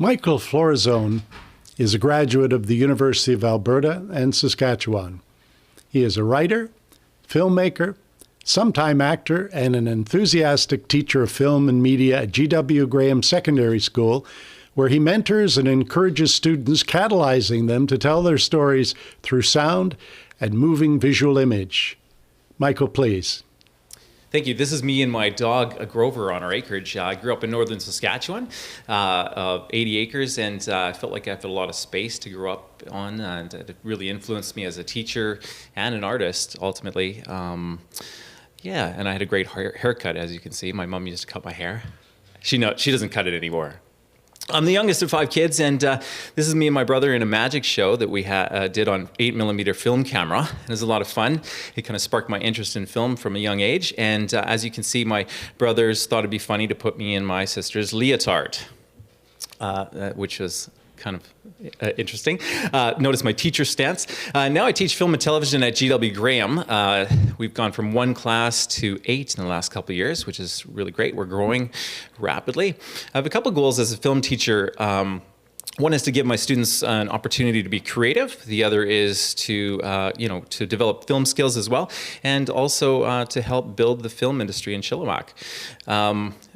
Michael Florizone is a graduate of the University of Alberta and Saskatchewan. He is a writer, filmmaker, sometime actor, and an enthusiastic teacher of film and media at G.W. Graham Secondary School, where he mentors and encourages students, catalyzing them to tell their stories through sound and moving visual image. Michael, please. Thank you. This is me and my dog, Grover, on our acreage. I grew up in northern Saskatchewan, 80 acres, and I felt like I had a lot of space to grow up on, and it really influenced me as a teacher and an artist, ultimately. Yeah, and I had a great haircut, as you can see. My mom used to cut my hair. She doesn't cut it anymore. I'm the youngest of 5 kids, and this is me and my brother in a magic show that we did on 8mm film camera. It was a lot of fun. It kind of sparked my interest in film from a young age, and as you can see, my brothers thought it'd be funny to put me in my sister's leotard, which was kind of interesting. Notice my teacher stance. Now I teach film and television at GW Graham. We've gone from 1 class to 8 in the last couple of years, which is really great. We're growing rapidly. I have a couple goals as a film teacher. One is to give my students an opportunity to be creative. The other is to, to develop film skills as well, and also to help build the film industry in Chilliwack.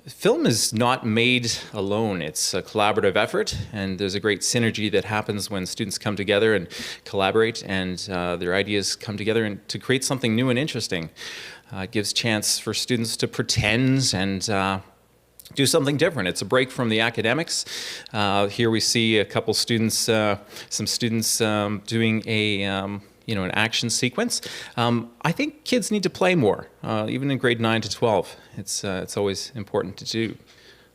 Film is not made alone. It's a collaborative effort, and there's a great synergy that happens when students come together and collaborate, and their ideas come together and to create something new and interesting. It gives chance for students to pretend and do something different. It's a break from the academics. Here we see a couple students, some students doing an action sequence. I think kids need to play more, even in grade 9 to 12. It's always important to do.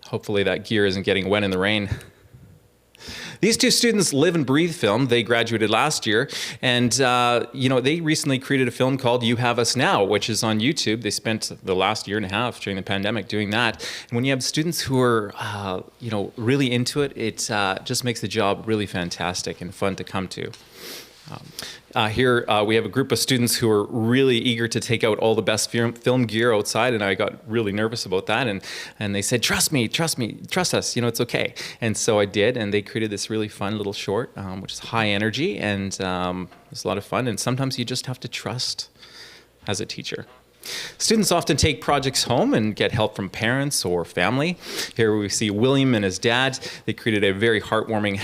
Hopefully that gear isn't getting wet in the rain. These 2 students live and breathe film. They graduated last year, and they recently created a film called You Have Us Now, which is on YouTube. They spent the last year and a half during the pandemic doing that. And when you have students who are, really into it, it just makes the job really fantastic and fun to come to. Here we have a group of students who are really eager to take out all the best film gear outside, and I got really nervous about that, and they said, trust us, it's okay. And so I did, and they created this really fun little short, which is high energy, and it's a lot of fun, and sometimes you just have to trust as a teacher. Students often take projects home and get help from parents or family. Here we see William and his dad. They created a very heartwarming,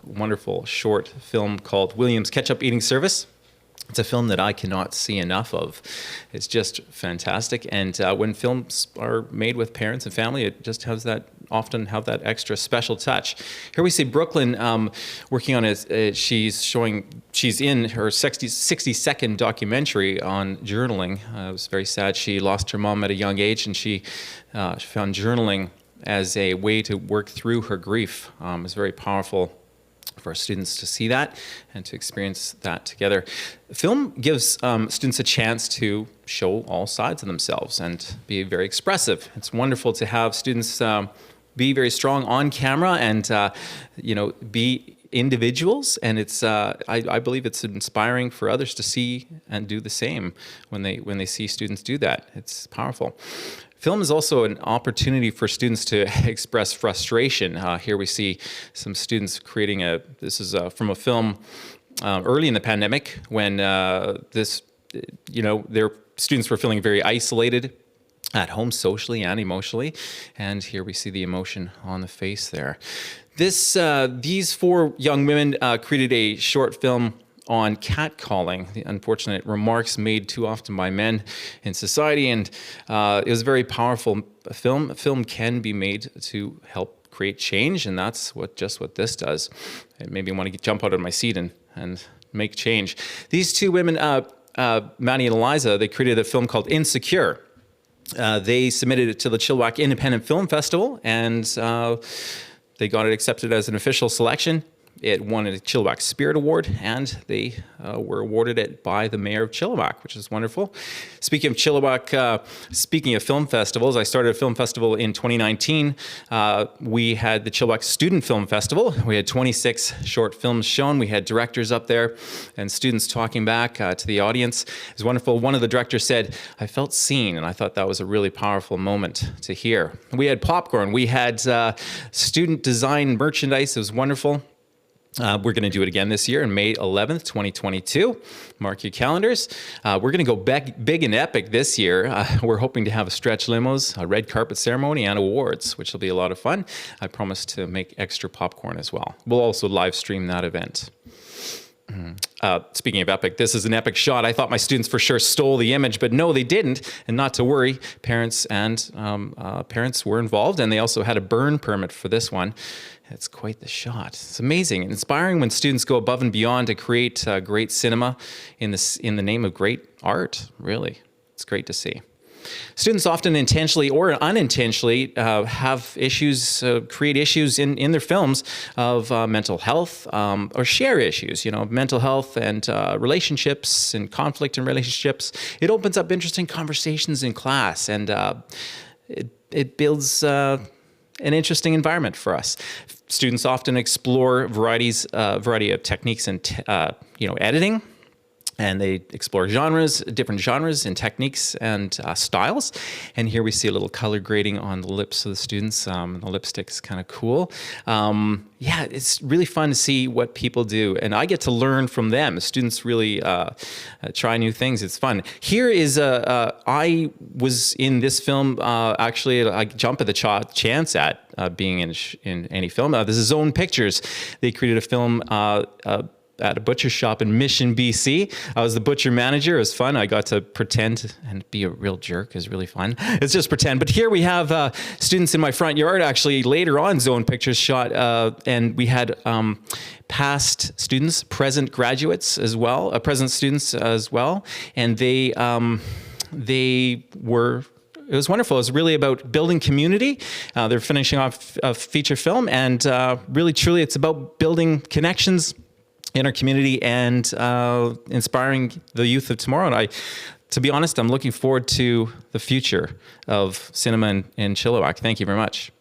wonderful short film called William's Ketchup Eating Service. It's a film that I cannot see enough of. It's just fantastic. And when films are made with parents and family, it just often have that extra special touch. Here we see Brooklyn working on she's in her 60-second documentary on journaling. It was very sad. She lost her mom at a young age, and she found journaling as a way to work through her grief. It's very powerful for our students to see that and to experience that together. Film gives students a chance to show all sides of themselves and be very expressive. It's wonderful to have students be very strong on camera and be individuals, and it's I believe it's inspiring for others to see and do the same when they see students do that. It's powerful. Film is also an opportunity for students to express frustration. Here we see some students creating this is from a film early in the pandemic when their students were feeling very isolated at home socially and emotionally. And here we see the emotion on the face there. These 4 young women created a short film on catcalling, the unfortunate remarks made too often by men in society, and it was a very powerful film. A film can be made to help create change, and that's what this does. It made me want to jump out of my seat and make change. These 2 women, Maddie and Eliza, they created a film called Insecure. They submitted it to the Chilliwack Independent Film Festival, and they got it accepted as an official selection. It won a Chilliwack Spirit Award, and they were awarded it by the mayor of Chilliwack, which is wonderful. Speaking of Chilliwack, speaking of film festivals, I started a film festival in 2019. We had the Chilliwack Student Film Festival. We had 26 short films shown. We had directors up there and students talking back to the audience. It was wonderful. One of the directors said, "I felt seen," and I thought that was a really powerful moment to hear. We had popcorn. We had student design merchandise. It was wonderful. We're going to do it again this year on May 11th, 2022. Mark your calendars. We're going to go big and epic this year. We're hoping to have a stretch limos, a red carpet ceremony, and awards, which will be a lot of fun. I promise to make extra popcorn as well. We'll also live stream that event. Speaking of epic, this is an epic shot. I thought my students for sure stole the image, but no, they didn't. And not to worry, parents were involved, and they also had a burn permit for this one. It's quite the shot. It's amazing and inspiring when students go above and beyond to create great cinema in the name of great art, really. It's great to see. Students often intentionally or unintentionally have issues, create issues in their films of mental health or share issues, mental health and relationships and conflict in relationships. It opens up interesting conversations in class, and it builds an interesting environment for us. Students often explore a variety of techniques and editing. And they explore different genres and techniques and styles. And here we see a little color grading on the lips of the students. The lipstick's kind of cool. It's really fun to see what people do. And I get to learn from them. Students really try new things. It's fun. Here is I was in this film, actually, I jump at the chance at being in any film. This is Zone Pictures. They created a film at a butcher shop in Mission, BC. I was the butcher manager. It was fun. I got to pretend and be a real jerk. It was really fun. It's just pretend. But here we have students in my front yard, actually, later on Zone Pictures shot, and we had past students, present graduates as well, present students as well, and they were. It was wonderful. It was really about building community. They're finishing off a feature film, and really, truly, it's about building connections in our community and inspiring the youth of tomorrow. And to be honest, I'm looking forward to the future of cinema in Chilliwack. Thank you very much.